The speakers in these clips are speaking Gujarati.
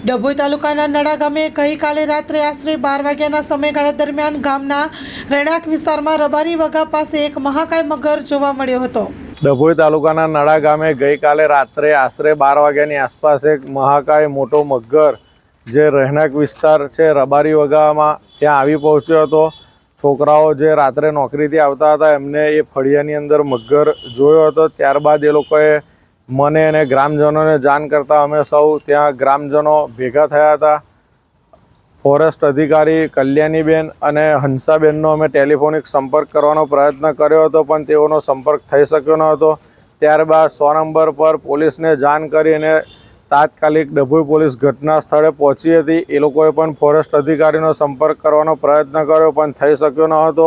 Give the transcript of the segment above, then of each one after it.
ડભોઈ તાલુકાના નડા ગામે ગઈકાલે રાત્રે આશરે 12 વાગ્યાના સમયગાળા દરમિયાન ગામના રહેણાંક વિસ્તારમાં રબારી વગા પાસે એક મહાકાય મગર જોવા મળ્યો હતો। ડભોઈ તાલુકાના નડા ગામે ગઈકાલે રાત્રે આશરે 12 વાગ્યાની આસપાસ એક મહાકાય મોટો મગર જે રહેણાંક વિસ્તાર છે રબારી વગામાં ત્યાં આવી પહોંચ્યો હતો। છોકરાઓ જે રાત્રે નોકરીથી આવતા હતા એમને એ ફળિયાની અંદર મગર જોયો હતો। ત્યારબાદ એ લોકોએ મને અને ગ્રામજનોને જાણ કરતા અમે સૌ ત્યાં ગ્રામજનો ભેગા થયા હતા। ફોરેસ્ટ અધિકારી કલ્યાણીબેન અને હંસાબેનનો અમે ટેલિફોનિક સંપર્ક કરવાનો પ્રયત્ન કર્યો હતો પણ તેઓનો સંપર્ક થઈ શક્યો ન હતો। ત્યારબાદ 100 નંબર પર પોલીસને જાણ કરી અને તાત્કાલિક ડભોઈ પોલીસ ઘટના સ્થળે પહોંચી હતી। એ લોકોએ પણ ફોરેસ્ટ અધિકારીનો સંપર્ક કરવાનો પ્રયત્ન કર્યો પણ થઈ શક્યો ન હતો।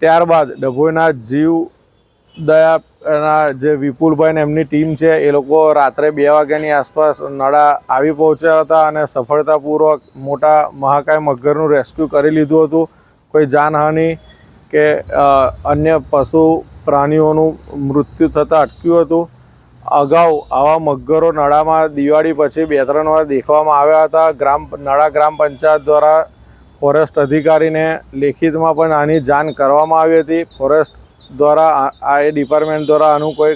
ત્યારબાદ ડભોઈના જીવદયાના જે વિપુલભાઈ એમની ટીમ છે એ લોકો રાત્રે 2 વાગ્યાની આસપાસ નડા આવી પહોંચ્યા હતા અને સફળતાપૂર્વક મોટા મહાકાય મગરનું રેસ્ક્યુ કરી લીધું હતું। કોઈ જાનહાનિ કે અન્ય પશુ પ્રાણીઓનું મૃત્યુ થતાં અટક્યું હતું। અગાઉ આવા મગરો નડામાં દિવાળી પછી 2-3 વાર દેખવામાં આવ્યા હતા। નડા ગ્રામ પંચાયત દ્વારા ફોરેસ્ટ અધિકારીને લેખિતમાં પણ આની જાણ કરવામાં આવી હતી। ફોરેસ્ટ દ્વારા આ ડિપાર્ટમેન્ટ દ્વારા આનું કોઈ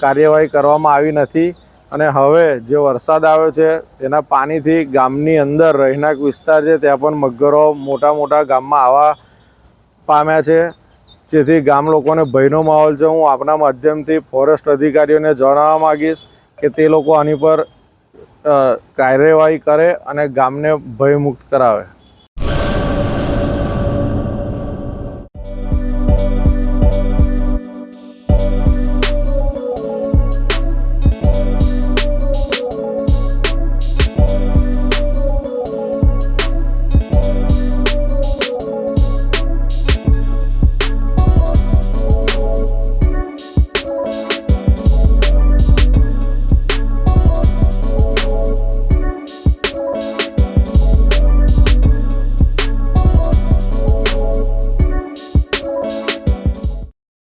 કાર્યવાહી કરવામાં આવી નથી અને હવે જે વરસાદ આવ્યો છે એના પાણીથી ગામની અંદર રહેણાંક વિસ્તાર છે ત્યાં પણ મગરો મોટા ગામમાં આવવા પામ્યા છે જેથી ગામ લોકોને ભયનો માહોલ છે। હું આપના માધ્યમથી ફોરેસ્ટ અધિકારીઓને જણાવવા માગીશ કે તે લોકો આની પર કાર્યવાહી કરે અને ગામને ભયમુક્ત કરાવે।